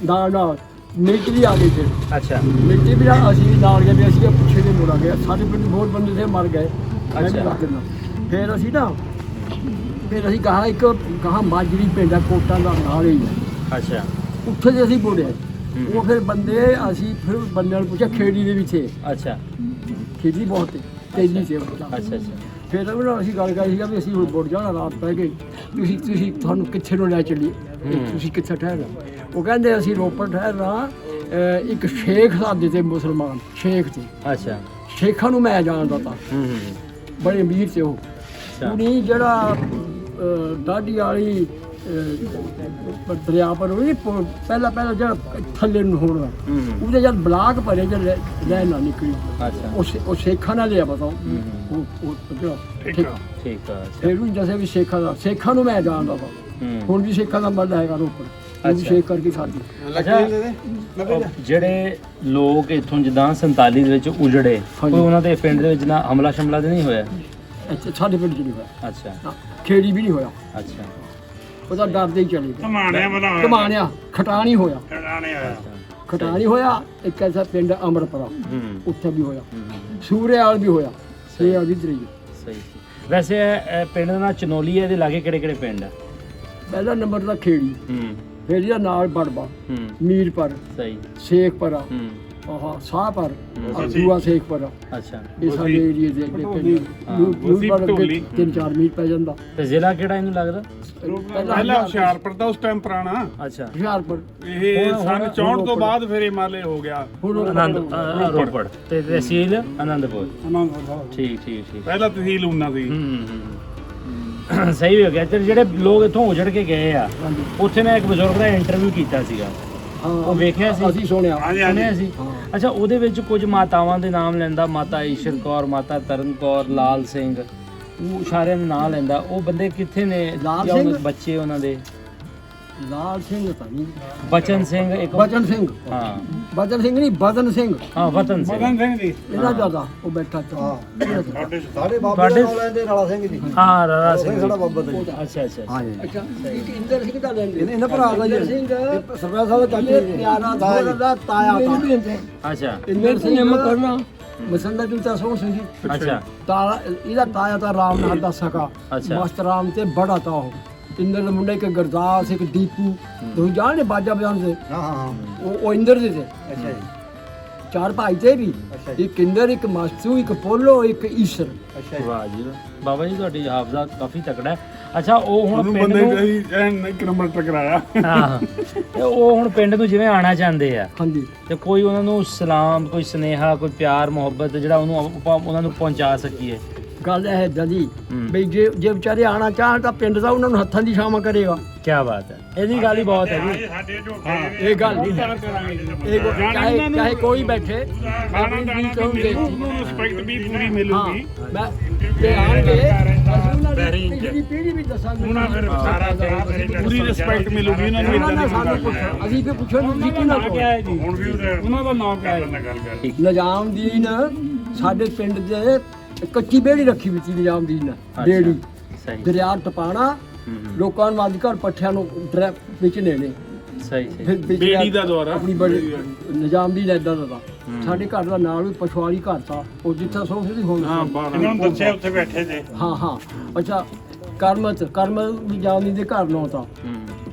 ਨਾਲ ਮਿਲਟਰੀ ਆ ਗਈ ਫਿਰ। ਅੱਛਾ। ਮਿਲਟਰੀ ਵੀ ਅਸੀਂ ਨਾਲ ਗਏ ਵੀ ਅਸੀਂ ਪਿੱਛੇ ਦੇ ਮੁੜ ਆ ਗਏ, ਸਾਡੇ ਪਿੰਡ ਬਹੁਤ ਬੰਦੇ ਥੇ ਮਰ ਗਏ। ਅੱਛਾ। ਫਿਰ ਅਸੀਂ ਨਾ ਫਿਰ ਅਸੀਂ ਕਹਾ ਮਾਜਰੀ ਪਿੰਡ ਆ ਕੋਟਾਂ ਦਾ ਨਾਲ ਹੀ ਹੈ। ਅੱਛਾ। ਉੱਥੇ ਜੇ ਅਸੀਂ ਮੁੜੇ ਉਹ ਫਿਰ ਅਸੀਂ ਫਿਰ ਬੰਦਿਆਂ ਨੂੰ ਪੁੱਛਿਆ ਖੇੜੀ ਦੇ ਵਿੱਚ। ਅੱਛਾ। ਖੇਡੀ ਬਹੁਤ ਤੇਜ਼ੀ ਸੇ। ਅੱਛਾ। ਅੱਛਾ। ਫਿਰ ਉਹਨਾਂ ਨਾਲ ਅਸੀਂ ਗੱਲ ਕਰੀ ਸੀਗਾ ਵੀ ਅਸੀਂ ਹੁਣ ਮੁੜ ਜਾਣਾ, ਰਾਤ ਪੈ ਗਈ, ਤੁਸੀਂ ਤੁਹਾਨੂੰ ਕਿੱਥੇ ਨੂੰ ਲੈ ਚੱਲੀਏ, ਤੁਸੀਂ ਕਿੱਥੇ ਠਹਿਰਨਾ? ਉਹ ਕਹਿੰਦੇ ਅਸੀਂ ਰੋਪੜ ਠਹਿਰਨਾ, ਇੱਕ ਸ਼ੇਖ ਸਾਡੇ ਤੇ ਮੁਸਲਮਾਨ ਸ਼ੇਖ ਤੇ। ਅੱਛਾ। ਸ਼ੇਖਾਂ ਨੂੰ ਮੈਂ ਜਾਣਦਾ ਤਾਂ, ਬੜੇ ਅਮੀਰ ਤੇ ਉਹ। ਉਹਨੀ ਜਿਹੜਾ ਡਾਢੀ ਵਾਲੀ ਦਰਿਆ ਪਰ ਉਹ ਪਹਿਲਾਂ ਜਿਹੜਾ ਥੱਲੇ ਨੂੰ ਹੋਣਾ, ਉਹਦੇ ਜਦ ਬਲਾਕ ਭਰੇ ਜਦ ਲੈਣ ਨਾ ਨਿਕਲੀ। ਅੱਛਾ। ਉਹ ਸ਼ੇਖਾਂ ਨਾਲ ਲਿਆ ਬਤਾਓ ਠੀਕ ਆ। ਠੀਕ ਆ। ਫਿਰ ਉਹ ਜੈਸੇ ਵੀ ਸ਼ੇਖਾਂ ਨੂੰ ਮੈਂ ਜਾਣਦਾ ਤਾਂ, ਹੁਣ ਵੀ ਸ਼ੇਖਾਂ ਦਾ ਮੱਲ ਹੈਗਾ ਰੋਪੜ, ਉਹ ਵੀ ਸ਼ੇਖ ਕਰਕੇ ਸਾਡੀ। ਅੱਛਾ। ਜਿਹੜੇ ਲੋਕ ਇੱਥੋਂ ਜਿੱਦਾਂ 47 ਦੇ ਵਿੱਚ ਉਜੜੇ, ਕੋਈ ਉਹਨਾਂ ਦੇ ਪਿੰਡ ਦੇ ਵਿੱਚ ਨਾ ਹਮਲਾ ਸ਼ਮਲਾ ਤੇ ਨਹੀਂ ਹੋਇਆ? ਇੱਥੇ ਸਾਡੇ ਪਿੰਡ 'ਚ ਨਹੀਂ ਹੋਇਆ। ਅੱਛਾ। ਖੇੜੀ ਵੀ ਨਹੀਂ ਹੋਇਆ, ਅੱਛਾ। ਉਹਦਾ ਡਰਦੇ ਹੀ ਚਲੇ ਗਏ। ਕਮਾਣਿਆ ਖਟਾਣੀ ਹੋਇਆ, ਆਇਆ ਖਟਾਣੀ ਹੋਇਆ। ਇੱਕ ਐਸਾ ਪਿੰਡ ਅਮਰਪੁਰਾ, ਉੱਥੇ ਵੀ ਹੋਇਆ। ਸੂਰੇਵਾਲ ਵੀ ਹੋਇਆ, ਇਹ ਆ ਵੀ ਤਰੀ। ਸਹੀ। ਵੈਸੇ ਇਹ ਪਿੰਡ ਦਾ ਨਾਂ ਚਨੋਲੀ ਹੈ, ਇਹਦੇ ਲਾਗੇ ਕਿਹੜੇ ਕਿਹੜੇ ਪਿੰਡ ਆ? ਪਹਿਲਾ ਨੰਬਰ ਦਾ ਖੇੜੀ, ਫਿਰ ਇਹਦਾ ਨਾਲ ਬੜਬਾ, ਮੀਰਪੁਰ, ਸਹੀ, ਸ਼ੇਖਪੁਰਾ, ਸਾਹਪੁਰ, ਦੂਆ ਸ਼ੇਖਪੁਰਾ। ਅੱਛਾ। ਇਹ ਸਾਡੇ ਏਰੀਏ ਦੇ ਪਿੰਡ 3-4 ਮੀਲ ਪੈ ਜਾਂਦਾ। ਤੇ ਜ਼ਿਲ੍ਹਾ ਕਿਹੜਾ ਇਹਨੂੰ ਲੱਗਦਾ? ਪਹਿਲਾਂ ਹੁਸ਼ਿਆਰਪੁਰ ਦਾ ਉਸ ਟਾਈਮ ਪੁਰਾਣਾ। ਅੱਛਾ। ਹੁਸ਼ਿਆਰਪੁਰ ਇਹ ਸਨ 64 ਤੋਂ ਬਾਅਦ ਫਿਰ ਇਹ ਮਾਲੇ ਹੋ ਗਿਆ ਰੋਪੜ ਤੇ ਤਹਿਸੀਲ ਆਨੰਦਪੁਰ। ਠੀਕ ਠੀਕ ਠੀਕ। ਪਹਿਲਾਂ ਤਹਿਸੀਲ ਉਨਾ ਸੀ। ਸਹੀ ਹੋ ਗਿਆ। ਤੇ ਜਿਹੜੇ ਲੋਕ ਇੱਥੋਂ ਉਜੜ ਕੇ ਗਏ ਆ, ਉੱਥੇ ਮੈਂ ਇੱਕ ਬਜ਼ੁਰਗ ਦਾ ਇੰਟਰਵਿਊ ਕੀਤਾ ਸੀਗਾ, ਉਹ ਵੇਖਿਆ ਸੀ? ਅਸੀਂ ਸੁਣਿਆ ਸੀ। ਅੱਛਾ। ਉਹਦੇ ਵਿੱਚ ਕੁਝ ਮਾਤਾਵਾਂ ਦੇ ਨਾਮ ਲੈਂਦਾ, ਮਾਤਾ ਈਸ਼ਰ ਕੌਰ, ਮਾਤਾ ਤਰਨ ਕੌਰ, ਲਾਲ ਸਿੰਘ, ਉਹ ਸਾਰਿਆਂ ਦੇ ਨਾਂ ਲੈਂਦਾ। ਉਹ ਬੰਦੇ ਕਿੱਥੇ ਨੇ? ਲਾਲ ਸਿੰਘ ਬੱਚੇ ਉਹਨਾਂ ਦੇ? ਲਾਲ ਸਿੰਘ ਤਾਂ ਨਹੀਂ, ਬਚਨ ਸਿੰਘ ਇੱਕ। ਬਚਨ ਸਿੰਘ, ਹਾਂ। ਬਚਨ ਸਿੰਘ ਨਹੀਂ, ਬਦਨ ਸਿੰਘ। ਹਾਂ, ਵਤਨ ਸਿੰਘ। ਇਹਨਾਂ ਜ਼ਿਆਦਾ ਉਹ ਬੈਠਾ ਸਾਡੇ ਬਾਬੇ ਦਾ ਲੈਂਦੇ ਰਾਲਾ ਸਿੰਘ ਜੀ। ਹਾਂ, ਰਾਣਾ ਸਿੰਘ ਸਾਡਾ ਬਾਬਾ ਦਾ। ਅੱਛਾ ਅੱਛਾ। ਅੱਛਾ। ਇੱਕ ਇੰਦਰ ਸਿੰਘ ਦਾ ਲੈਂਦੇ, ਇਹਨਾਂ ਭਰਾ ਦਾ ਜੀ ਸਿੰਘ ਸਰਪੰਚ ਸਾਹਿਬ ਦਾ ਚਾਚੇ ਪਿਆਰਾ ਦਾ ਤਾਇਆ ਤਾਂ। ਅੱਛਾ। ਇੰਦਰ ਸਿੰਘ ਨੇ ਕਰਨਾ ਮਸੰਦਾ ਜੁਤਾ ਸੋਹ ਸਿੰਘ। ਅੱਛਾ। ਤਾਇਆ ਇਹਦਾ ਤਾਇਆ ਤਾਂ ਰਾਮ ਨਾਲ ਦਾ ਸਕਾ, ਅੱਛਾ। ਮਸਤ ਰਾਮ ਤੇ ਬੜਾ ਤਾਂ ਉਹ ਇੰਦਰ ਦੇ ਮੁੰਡੇ ਇੱਕ ਗੁਰਦਾਸ, ਇੱਕ ਦੀਪੂ, ਤੁਸੀਂ ਜਾਣਦੇ ਬਾਜਾ ਬਜਾਉਂਦੇ? ਹਾਂ। ਉਹ ਇੰਦਰ ਦੇ ਤੇ। ਅੱਛਾ ਜੀ। 4 ਭਾਈ ਤੇ ਵੀ, ਇੱਕ ਇੰਦਰ, ਇੱਕ ਮਾਸੂ, ਇੱਕ ਪੋਲੋ, ਇੱਕ ਈਸ਼ਰ। ਅੱਛਾ ਜੀ। ਵਾਹ ਜੀ ਵਾਹ। ਬਾਬਾ ਜੀ ਤੁਹਾਡੀ ਹਾਫਜ਼ਾ ਕਾਫੀ ਤਕੜਾ ਹੈ। ਅੱਛਾ। ਉਹ ਹੁਣ ਪਿੰਡ ਬੰਦੇ ਨੂੰ ਕਹੀ ਇੱਕ ਨੰਬਰ ਟਕਰਾਇਆ। ਹਾਂ। ਤੇ ਉਹ ਹੁਣ ਪਿੰਡ ਨੂੰ ਜਿਵੇਂ ਆਣਾ ਚਾਹੁੰਦੇ ਆ, ਹਾਂਜੀ। ਤੇ ਕੋਈ ਉਹਨਾਂ ਨੂੰ ਸਲਾਮ, ਕੋਈ ਸਨੇਹਾ, ਕੋਈ ਪਿਆਰ ਮੁਹੱਬਤ ਜਿਹੜਾ ਉਹਨੂੰ ਆਪਾਂ ਉਹਨਾਂ ਨੂੰ ਪਹੁੰਚਾ ਸਕੀਏ? ਗੱਲ ਇਹ ਏਦਾਂ ਦੀ ਬਈ ਜੇ ਵਿਚਾਰੇ ਆਣਾ ਚਾਹਣ ਤਾਂ ਪਿੰਡ ਦਾ ਉਹਨਾਂ ਨੂੰ ਹੱਥਾਂ ਦੀ ਛਾਵਾਂ ਕਰੇਗਾ। ਕੀ ਬਾਤ ਹੈ। ਇਹਦੀ ਗੱਲ ਹੀ ਬਹੁਤ ਹੈ ਜੀ। ਸਾਡੇ ਜੋ ਇਹ ਗੱਲ ਨਹੀਂ ਹੈ। ਇਹ ਚਾਹੇ ਕੋਈ ਬੈਠੇ, ਖਾਣਾ ਦਾਣਾ ਉਹਨੂੰ ਰਿਸਪੈਕਟ ਵੀ ਪੂਰੀ ਮਿਲੂਗੀ। ਮੈਂ ਤੇ ਆਣਗੇ ਅਸੀਂ ਉਹਨਾਂ ਦੀ ਪੀੜ੍ਹੀ ਵੀ ਦੱਸਾਂਗੇ। ਉਹਨਾਂ ਫਿਰ ਸਾਰਾ ਪੂਰੀ ਰਿਸਪੈਕਟ ਮਿਲੂਗੀ ਉਹਨਾਂ ਨੂੰ। ਉਹਨਾਂ ਨੇ ਸਾਨੂੰ ਪੁੱਛਿਆ, ਅਸੀਂ ਫਿਰ ਪੁੱਛਾਂਗੇ ਤੁਸੀਂ ਕੀ ਨਾ ਕਿਹਾ ਹੈ ਜੀ? ਹੁਣ ਵੀ ਉਹਨਾਂ ਦਾ ਨਾਮ ਕਿਆ ਹੈ? ਗੱਲ ਕਰ। ਨਿਜ਼ਾਮਦੀਨ ਸਾਡੇ ਪਿੰਡ ਦੇ ਕੱਚੀ ਬੇੜੀ ਰੱਖੀ ਵੀ ਸੀ ਨਿਜ਼ਾਮਦੀਨ ਨੇ ਬੇੜੀ ਸਹੀ ਦਰਿਆ ਟਪਾਣਾ ਲੋਕਾਂ ਨੂੰ ਆਦਿ ਘਰ ਪੱਠਿਆਂ ਨੂੰ ਵਿੱਚ ਨੇ ਸਹੀ ਫਿਰ ਵਿੱਚ ਬੇੜੀ ਦਾ ਦੁਆਰਾ ਆਪਣੀ ਬੜੀ ਨਿਜ਼ਾਮਦੀਨ ਏਦਾਂ ਦਾ ਤਾ। ਸਾਡੇ ਘਰ ਦਾ ਨਾਲ ਵੀ ਪਛਵਾੜੀ ਘਰ ਤਾ ਉਹ ਜਿੱਥੇ ਸੌਂ ਸੀ ਹੁਣ ਹਾਂ ਇਹਨਾਂ ਨੂੰ ਦੱਸਿਆ ਉੱਥੇ ਬੈਠੇ ਤੇ ਹਾਂ ਅੱਛਾ ਕਰਮ ਨਿਜ਼ਾਮਦੀਨ ਦੇ ਘਰ ਨੂੰ ਤਾਂ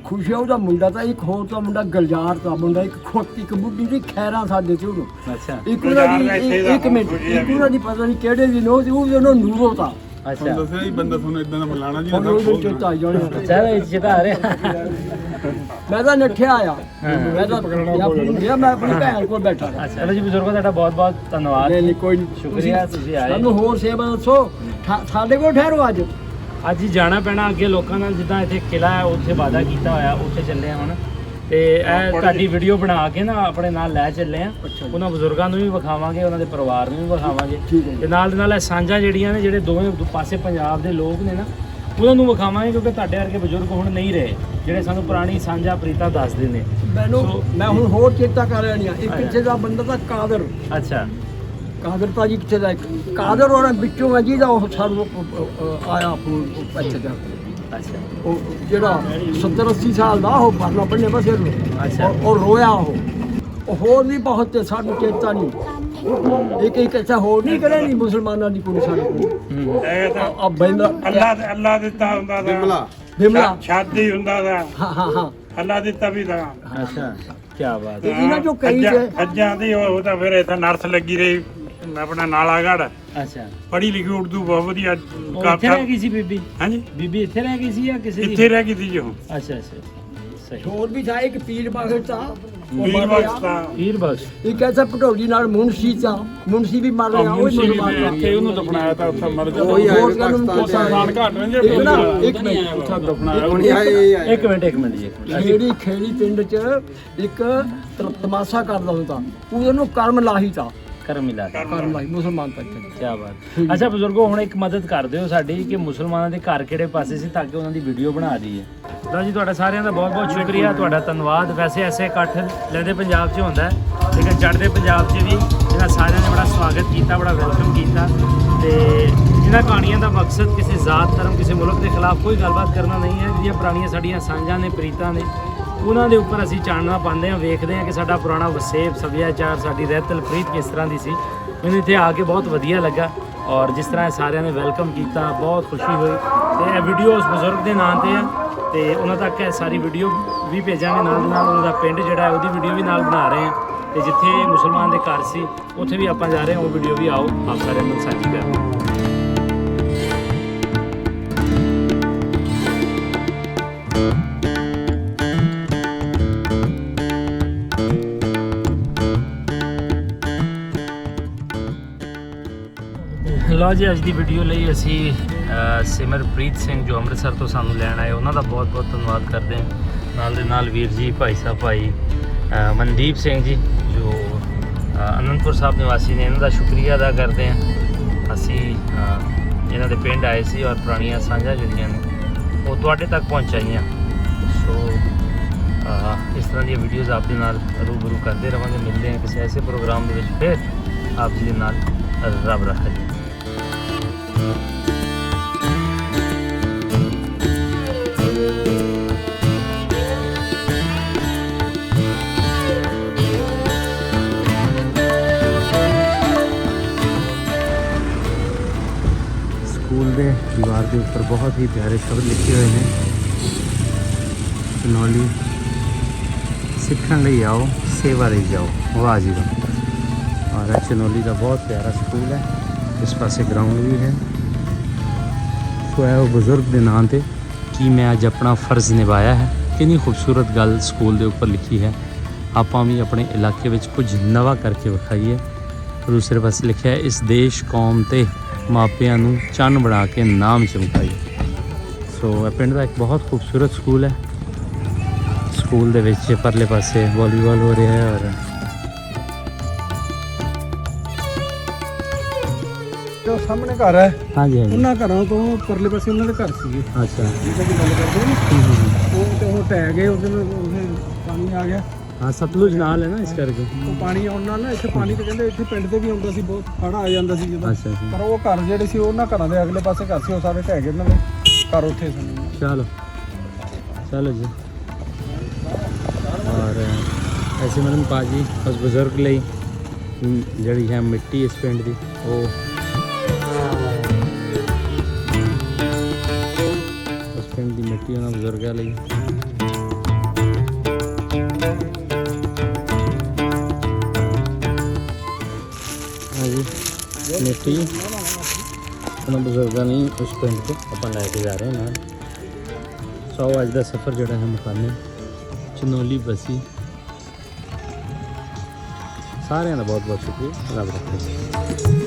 ਖੁਸ਼ੀਆ ਉਹਦਾ ਮੁੰਡਾ ਤਾਂ ਇੱਕ ਹੋਰ ਤਾਂ ਮੁੰਡਾ ਗਲਜਾਰ ਦਾ ਮੁੰਡਾ ਇੱਕ ਬੁੱਢੀ ਦੀ ਖੈਰਾਂ ਸਾਡੇ ਤੇ ਉਹਨੂੰ ਅੱਛਾ ਇੱਕ ਉਹਨਾਂ ਦੀ ਪਤਾ ਨਹੀਂ ਕਿਹੜੇ ਦਿਨ ਉਹ ਉਹਨੂੰ ਨੂਰੋ ਤਾਂ ਅੱਛਾ ਦੱਸਿਆ ਹੀ ਬੰਦਾ ਤੁਹਾਨੂੰ ਇਦਾਂ ਦਾ ਬੁਲਾਣਾ ਜੀ ਹੁਣ ਉਹ ਚੇਤਾ ਆ ਜਾਣਾ ਚਲ ਇਹ ਚਿਹਰਾ ਆ ਰਿਹਾ ਮੈਂ ਤਾਂ ਨੱਠਿਆ ਆਇਆ ਮੈਂ ਤਾਂ ਮੈਂ ਆਪਣੀ ਭੈਣ ਕੋਲ ਬੈਠਾ ਰਿਹਾ। ਅੱਛਾ ਚਲੋ ਜੀ ਬਜ਼ੁਰਗੋ ਤੁਹਾਡਾ ਬਹੁਤ ਬਹੁਤ ਧੰਨਵਾਦ ਨਹੀਂ ਕੋਈ ਨਹੀਂ ਸ਼ੁਕਰੀਆ ਤੁਸੀਂ ਆਏ ਸਾਨੂੰ ਹੋਰ ਸੇਵਾ ਦੱਸੋ ਸਾਡੇ ਕੋਲ ਠਹਿਰੋ ਅੱਜ ਅੱਜ ਹੀ ਜਾਣਾ ਪੈਣਾ ਅੱਗੇ ਲੋਕਾਂ ਨਾਲ ਜਿੱਦਾਂ ਇੱਥੇ ਕਿਲਾ ਹੈ ਉੱਥੇ ਵਾਅਦਾ ਕੀਤਾ ਹੋਇਆ ਉੱਥੇ ਚੱਲੇ ਆ ਹੁਣ ਤੇ ਇਹ ਤੁਹਾਡੀ ਵੀਡੀਓ ਬਣਾ ਕੇ ਨਾ ਆਪਣੇ ਨਾਲ ਲੈ ਚੱਲੇ ਆ ਉਹਨਾਂ ਬਜ਼ੁਰਗਾਂ ਨੂੰ ਵੀ ਵਿਖਾਵਾਂਗੇ ਉਹਨਾਂ ਦੇ ਪਰਿਵਾਰ ਨੂੰ ਵੀ ਵਿਖਾਵਾਂਗੇ ਤੇ ਨਾਲ ਦੇ ਨਾਲ ਇਹ ਸਾਂਝਾਂ ਜਿਹੜੀਆਂ ਨੇ ਜਿਹੜੇ ਦੋਵੇਂ ਪਾਸੇ ਪੰਜਾਬ ਦੇ ਲੋਕ ਨੇ ਨਾ ਉਹਨਾਂ ਨੂੰ ਵਿਖਾਵਾਂਗੇ ਕਿਉਂਕਿ ਤੁਹਾਡੇ ਵਰਗੇ ਬਜ਼ੁਰਗ ਹੁਣ ਨਹੀਂ ਰਹੇ ਜਿਹੜੇ ਸਾਨੂੰ ਪੁਰਾਣੀ ਸਾਂਝਾ ਪ੍ਰੀਤਾਂ ਦੱਸਦੇ ਨੇ ਮੈਂ ਹੁਣ ਹੋਰ ਚੇਤਾ ਕਰ ਰਿਹਾ ਨਹੀਂ ਇੱਕ ਕਿੱਥੇ ਦਾ ਬੰਦਾ ਤਾਂ ਕਾਦਰ ਅੱਛਾ ਕਾਦਰ ਤਾਂ ਜੀ ਕਿੱਥੇ ਦਾ ਇੱਕ ਕਾਦਰ ਉਹਨਾਂ ਵਿੱਚੋਂ ਹੈ ਜਿਹਦਾ ਉਹ ਸਾਨੂੰ ਆਇਆ ਫੋਨ ਇੱਥੇ ਦਾ ਅੱਛਾ ਉਹ ਜਿਹੜਾ 70-80 ਸਾਲ ਦਾ ਉਹ ਪਰਨਾ ਬੰਨੇ ਬਸੇ ਅੱਛਾ। ਉਹ ਰੋਇਆ ਉਹ ਹੋਰ ਵੀ ਬਹੁਤ ਤੇ ਸਾਨੂੰ ਚੇਤਾ ਨਹੀਂ ਇੱਕ ਐਸਾ ਹੋਰ ਨਹੀਂ ਕਰਿਆ ਨਹੀਂ ਮੁਸਲਮਾਨਾਂ ਦੀ ਕੋਈ ਸਾਡੇ ਕੋਲ ਇਹ ਤਾਂ ਆ ਬੰਦਾ ਅੱਲਾ ਦਿੱਤਾ ਹੁੰਦਾ ਦਾ ਬਿਮਲਾ ਸ਼ਾਦੀ ਹੁੰਦਾ ਦਾ ਹਾਂ ਅੱਲਾ ਦਿੱਤਾ ਵੀ ਦਾ ਅੱਛਾ ਕੀ ਬਾਤ ਇਹ ਇਹਨਾਂ ਜੋ ਕਈ ਤੇ ਅੱਜਾਂ ਦੀ ਉਹ ਤਾਂ ਫਿਰ ਇੱਥੇ ਨਰਸ ਲੱਗੀ ਰਹੀ ਆਪਣਾ ਨਾਲਾਗੜ੍ਹ ਅੱਛਾ ਪੜ੍ਹੀ ਲਿਖੀ ਉਰਦੂ ਬਹੁਤ ਵਧੀਆ ਉਹ ਇੱਥੇ ਰਹਿ ਗਈ ਸੀ ਬੀਬੀ ਹਾਂਜੀ ਬੀਬੀ ਇੱਥੇ ਰਹਿ ਗਈ ਸੀ ਜਾਂ ਕਿਸੇ ਦੀ ਇੱਥੇ ਰਹਿ ਗਈ ਸੀ ਜੀ ਉਹ ਅੱਛਾ ਅੱਛਾ ਸਹੀ ਹੋਰ ਵੀ ਥਾ ਇੱਕ ਪੀਰ ਬਖਸ਼ ਤਾ ਵੀਰ ਬਖਸ਼ ਤਾਂ ਵੀਰ ਬਖਸ਼ ਇੱਕ ਐਸਾ ਪਟੋਲੀ ਨਾਲ ਮੁਨਸ਼ੀ ਤਾ ਮੁਨਸ਼ੀ ਵੀ ਮਰ ਰਿਹਾ ਉਹ ਮੁਨਸ਼ੀ ਵੀ ਮੁਸਲਮਾਨ ਇੱਥੇ ਉਹਨੂੰ ਦਫਨਾਇਆ ਤਾਂ ਉੱਥੇ ਮਰ ਜਾ ਹੋਰ ਕਾਨੂੰਨ ਸਲਮਾਨ ਘਾਟ ਨੇ ਇੱਕ ਨਾ ਇੱਕ ਮਿੰਟ ਉੱਥੇ ਦਫਨਾਇਆ ਇੱਕ ਮਿੰਟ ਜੀ ਖੇੜੀ ਪਿੰਡ 'ਚ ਇੱਕ ਤਮਾਸ਼ਾ ਕਰਦਾ ਹੁੰਦਾ ਉਹਨੂੰ ਕਰਮ ਲਾਹੀ ਤਾ ਕਰਮ ਮਿਲਾ ਕਰਮ ਲਾਹੀ ਮੁਸਲਮਾਨ ਤੱਕ ਕੀ ਬਾਤ ਅੱਛਾ ਬਜ਼ੁਰਗੋ ਹੁਣ ਇੱਕ ਮਦਦ ਕਰ ਦਿਓ ਸਾਡੀ ਕਿ ਮੁਸਲਮਾਨਾਂ ਦੇ ਘਰ ਕਿਹੜੇ ਪਾਸੇ ਸੀ ਤਾਂ ਕਿ ਉਹਨਾਂ ਦੀ ਵੀਡੀਓ ਬਣਾ ਦਈਏ ਲਓ ਜੀ ਤੁਹਾਡਾ ਸਾਰਿਆਂ ਦਾ ਬਹੁਤ ਬਹੁਤ ਸ਼ੁਕਰੀਆ ਤੁਹਾਡਾ ਧੰਨਵਾਦ ਵੈਸੇ ਐਸੇ ਇਕੱਠ ਲੈਂਦੇ ਪੰਜਾਬ 'ਚ ਹੁੰਦਾ ਲੇਕਿਨ ਚੜ੍ਹਦੇ ਪੰਜਾਬ 'ਚ ਵੀ ਇਹਨਾਂ ਸਾਰਿਆਂ ਨੇ ਬੜਾ ਸਵਾਗਤ ਕੀਤਾ ਬੜਾ ਵੈਲਕਮ ਕੀਤਾ ਤੇ ਇਹਨਾਂ ਕਹਾਣੀਆਂ ਦਾ ਮਕਸਦ ਕਿਸੇ ਜ਼ਾਤ ਧਰਮ ਕਿਸੇ ਮੁਲਕ ਦੇ ਖਿਲਾਫ ਕੋਈ ਗੱਲਬਾਤ ਕਰਨਾ ਨਹੀਂ ਹੈ ਜਿਹੜੀਆਂ ਪੁਰਾਣੀਆਂ ਸਾਡੀਆਂ ਸਾਂਝਾਂ ਨੇ ਪ੍ਰੀਤਾਂ ਨੇ ਉਹਨਾਂ ਦੇ ਉੱਪਰ ਅਸੀਂ ਚਾਨਣਾ ਪਾਉਂਦੇ ਹਾਂ ਵੇਖਦੇ ਹਾਂ ਕਿ ਸਾਡਾ ਪੁਰਾਣਾ ਵਸੇਬ ਸੱਭਿਆਚਾਰ ਸਾਡੀ ਰਹਿਤਲ ਪ੍ਰੀਤ ਕਿਸ ਤਰ੍ਹਾਂ ਦੀ ਸੀ ਮੈਨੂੰ ਇੱਥੇ ਆ ਕੇ ਬਹੁਤ ਵਧੀਆ ਲੱਗਾ ਔਰ ਜਿਸ ਤਰ੍ਹਾਂ ਇਹ ਸਾਰਿਆਂ ਨੇ ਵੈਲਕਮ ਕੀਤਾ ਬਹੁਤ ਖੁਸ਼ੀ ਹੋਈ ਤੇ ਇਹ ਵੀਡੀਓ ਉਸ ਬਜ਼ੁਰਗ ਦੇ ਨਾਂ ਤੇ ਆ ਤੇ ਉਹਨਾਂ ਤੱਕ ਇਹ ਸਾਰੀ ਵੀਡੀਓ ਵੀ ਭੇਜਾਂਗੇ ਨਾਲ ਦੇ ਨਾਲ ਉਹਨਾਂ ਦਾ ਪਿੰਡ ਜਿਹੜਾ ਹੈ ਉਹਦੀ ਵੀਡੀਓ ਵੀ ਨਾਲ ਬਣਾ ਰਹੇ ਹਾਂ ਤੇ ਜਿੱਥੇ ਮੁਸਲਮਾਨ ਦੇ ਘਰ ਸੀ ਉੱਥੇ ਵੀ ਆਪਾਂ ਜਾ ਰਹੇ ਹਾਂ ਉਹ ਵੀਡੀਓ ਵੀ ਆਓ ਆਪ ਸਾਰਿਆਂ ਨੂੰ ਸਾਂਝੀ ਕਰਾਂਗੇ ਲਓ ਜੀ ਅੱਜ ਦੀ ਵੀਡੀਓ ਲਈ ਅਸੀਂ ਸਿਮਰਪ੍ਰੀਤ ਸਿੰਘ ਜੋ ਅੰਮ੍ਰਿਤਸਰ ਤੋਂ ਸਾਨੂੰ ਲੈਣ ਆਏ ਉਹਨਾਂ ਦਾ ਬਹੁਤ ਬਹੁਤ ਧੰਨਵਾਦ ਕਰਦੇ ਹਾਂ ਨਾਲ ਦੇ ਨਾਲ ਵੀਰ ਜੀ ਭਾਈ ਸਾਹਿਬ ਭਾਈ ਮਨਦੀਪ ਸਿੰਘ ਜੀ ਜੋ ਅਨੰਦਪੁਰ ਸਾਹਿਬ ਨਿਵਾਸੀ ਨੇ ਇਹਨਾਂ ਦਾ ਸ਼ੁਕਰੀਆ ਅਦਾ ਕਰਦੇ ਹਾਂ ਅਸੀਂ ਇਹਨਾਂ ਦੇ ਪਿੰਡ ਆਏ ਸੀ ਔਰ ਪੁਰਾਣੀਆਂ ਸਾਂਝਾਂ ਜਿਹੜੀਆਂ ਨੇ ਉਹ ਤੁਹਾਡੇ ਤੱਕ ਪਹੁੰਚਾਈਆਂ ਸੋ ਇਸ ਤਰ੍ਹਾਂ ਦੀਆਂ ਵੀਡੀਓਜ਼ ਆਪ ਦੇ ਨਾਲ ਰੂਬਰੂ ਕਰਦੇ ਰਵਾਂਗੇ ਮਿਲਦੇ ਹਾਂ ਕਿਸੇ ਐਸੇ ਪ੍ਰੋਗਰਾਮ ਦੇ ਵਿੱਚ ਫਿਰ ਆਪ ਜੀ ਦੇ ਨਾਲ ਰੱਬ ਰੱਖਾ ਜੀ ਸਕੂਲ ਦੇ ਦੀਵਾਰ ਦੇ ਉੱਪਰ ਬਹੁਤ ਹੀ ਪਿਆਰੇ ਸ਼ਬਦ ਲਿਖੇ ਹੋਏ ਨੇ ਚਨੌਲੀ ਸਿੱਖਣ ਲਈ ਆਓ ਸੇਵਾ ਲਈ ਜਾਓ ਵਾਹ ਜੀ ਵਾਹ ਔਰ ਚਨੌਲੀ ਦਾ ਬਹੁਤ ਪਿਆਰਾ ਸਕੂਲ ਹੈ ਇਸ ਪਾਸੇ ਗਰਾਊਂਡ ਵੀ ਹੈ ਸੋ ਇਹ ਉਹ ਬਜ਼ੁਰਗ ਦੇ ਨਾਂ ਤੇ ਕਿ ਮੈਂ ਅੱਜ ਆਪਣਾ ਫਰਜ਼ ਨਿਭਾਇਆ ਹੈ ਕਿੰਨੀ ਖੂਬਸੂਰਤ ਗੱਲ ਸਕੂਲ ਦੇ ਉੱਪਰ ਲਿਖੀ ਹੈ ਆਪਾਂ ਵੀ ਆਪਣੇ ਇਲਾਕੇ ਵਿੱਚ ਕੁਝ ਨਵਾਂ ਕਰਕੇ ਵਿਖਾਈਏ ਦੂਸਰੇ ਪਾਸੇ ਲਿਖਿਆ ਹੈ ਇਸ ਦੇਸ਼ ਕੌਮ ਤੇ ਮਾਪਿਆਂ ਨੂੰ ਚੰਨ ਬਣਾ ਕੇ ਨਾਮ ਚਮਕਾਈਏ ਸੋ ਇਹ ਪਿੰਡ ਦਾ ਇੱਕ ਬਹੁਤ ਖੂਬਸੂਰਤ ਸਕੂਲ ਹੈ ਸਕੂਲ ਦੇ ਵਿੱਚ ਪਰਲੇ ਪਾਸੇ ਵਾਲੀਬਾਲ ਹੋ ਰਿਹਾ ਹੈ ਔਰ ਜੋ ਸਾਹਮਣੇ ਘਰ ਹੈ ਹਾਂਜੀ ਹਾਂਜੀ ਉਹਨਾਂ ਘਰਾਂ ਤੋਂ ਪਰਲੇ ਪਾਸੇ ਉਹਨਾਂ ਦੇ ਘਰ ਸੀਗੇ ਅੱਛਾ ਜਿਹਦਾ ਕਿ ਗੱਲ ਕਰਦੇ ਨੇ ਉਹ ਤੇ ਉਹ ਟਹਿ ਗਏ ਉਹਦੇ ਪਾਣੀ ਆ ਗਿਆ ਹਾਂ ਸਤਲੁਜ ਨਾਲ ਹੈ ਨਾ ਇਸ ਕਰਕੇ। ਉਹ ਪਾਣੀ ਆਉਣ ਨਾਲ ਨਾ ਇੱਥੇ ਪਾਣੀ ਤੇ ਕਹਿੰਦੇ ਇੱਥੇ ਪਿੰਡ ਤੇ ਵੀ ਆਉਂਦਾ ਸੀ, ਬਹੁਤ ਹੜ੍ਹ ਆ ਜਾਂਦਾ ਸੀ ਜਦੋਂ। ਅੱਛਾ ਜੀ। ਪਰ ਉਹ ਘਰ ਜਿਹੜੇ ਸੀ ਉਹਨਾਂ ਘਰਾਂ ਦੇ ਅਗਲੇ ਪਾਸੇ ਘਰ ਸੀ, ਉਹ ਸਾਰੇ ਢਹਿ ਗਏ ਉਹਨਾਂ ਦੇ ਘਰ ਉੱਥੇ ਸਨ। चलो चलो जी। और ऐसे मतलब पाजी उस बुजुर्ग ਲਈ ਜਿਹੜੀ ਹੈ ਮਿੱਟੀ ਇਸ ਪਿੰਡ ਦੀ ਉਹ ਉਸ ਪਿੰਡ ਦੀ ਮਿੱਟੀ ਉਹਨਾਂ ਬਜ਼ੁਰਗਾਂ ਲਈ। ਹਾਂਜੀ ਮਿੱਟੀ ਉਹਨਾਂ ਬਜ਼ੁਰਗਾਂ ਲਈ ਉਸ ਪਿੰਡ ਤੋਂ ਆਪਾਂ ਲੈ ਕੇ ਜਾ ਰਹੇ ਹਾਂ ਨਾਲ। ਸੋ ਅੱਜ ਦਾ ਸਫ਼ਰ ਜਿਹੜਾ ਹੈ ਮੁਕਾਨੇ ਚਨੋਲੀ ਬਸੀ। ਸਾਰਿਆਂ ਦਾ ਬਹੁਤ ਬਹੁਤ ਸ਼ੁਕਰੀਆ। ਰੱਬ ਰੱਖੇ।